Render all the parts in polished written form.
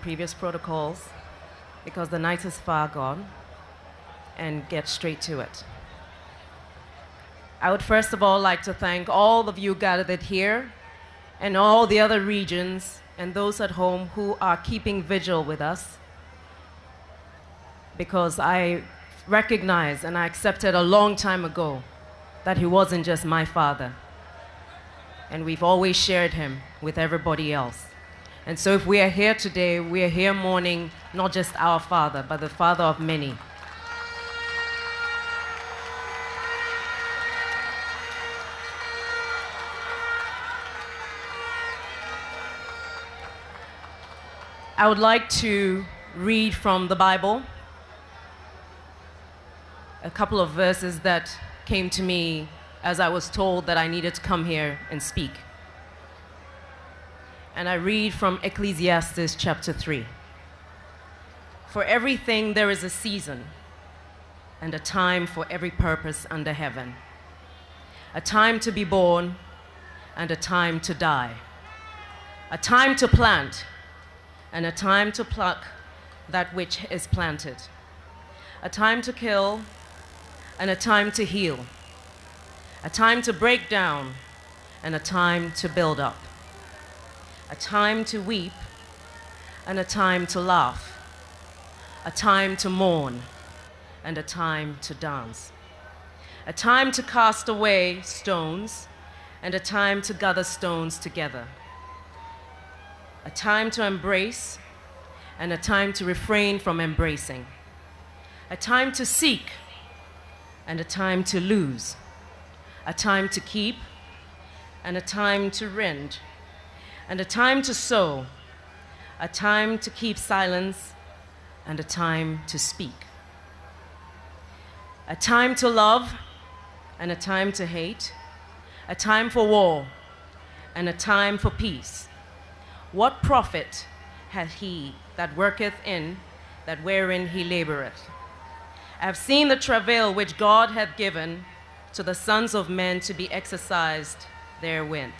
previous protocols because the night is far gone and get straight to it. I would first of all like to thank all of you gathered here and all the other regions and those at home who are keeping vigil with us, because I recognize and I accepted a long time ago that he wasn't just my father, and we've always shared him with everybody else. And so if we are here today, we are here mourning not just our father, but the father of many. I would like to read from the Bible a couple of verses that came to me as I was told that I needed to come here and speak. And I read from Ecclesiastes chapter 3. For everything there is a season and a time for every purpose under heaven, a time to be born and a time to die, a time to plant and a time to pluck that which is planted, a time to kill and a time to heal, a time to break down and a time to build up, a time to weep and a time to laugh, a time to mourn and a time to dance, a time to cast away stones and a time to gather stones together, a time to embrace and a time to refrain from embracing, a time to seek and a time to lose, a time to keep and a time to rend, and a time to sow, a time to keep silence and a time to speak, a time to love and a time to hate, a time for war and a time for peace. What profit hath he that worketh in that wherein he laboureth? I have seen the travail which God hath given to the sons of men to be exercised therewith.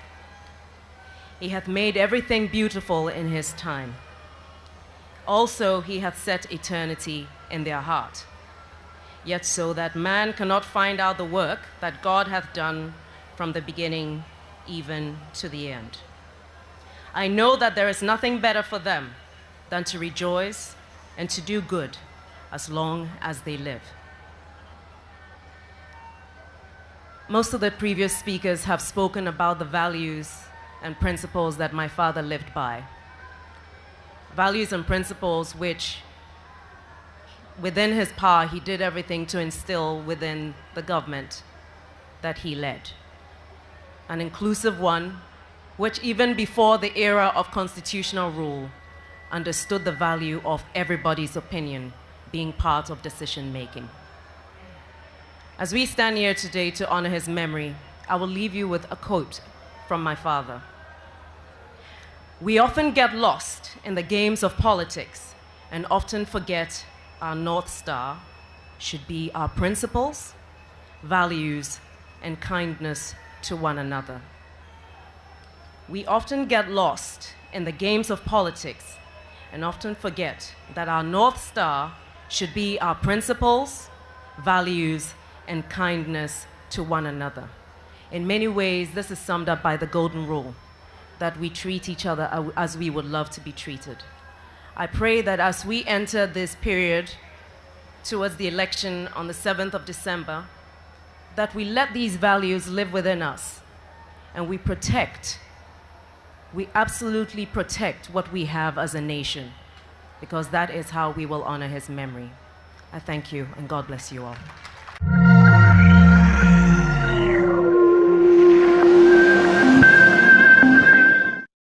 He hath made everything beautiful in his time. Also he hath set eternity in their heart. Yet so that man cannot find out the work that God hath done from the beginning even to the end. I know that there is nothing better for them than to rejoice and to do good as long as they live. Most of the previous speakers have spoken about the values and principles that my father lived by. Values and principles which, within his power, he did everything to instill within the government that he led. An inclusive one, which even before the era of constitutional rule, understood the value of everybody's opinion being part of decision-making. As we stand here today to honor his memory, I will leave you with a quote from my father. We often get lost in the games of politics and often forget our North Star should be our principles, values, and kindness to one another. We often get lost in the games of politics and often forget that our North Star should be our principles, values, and kindness to one another. In many ways, this is summed up by the golden rule, that we treat each other as we would love to be treated. I pray that as we enter this period towards the election on the 7th of December, that we let these values live within us and we absolutely protect what we have as a nation, because that is how we will honor his memory. I thank you and God bless you all.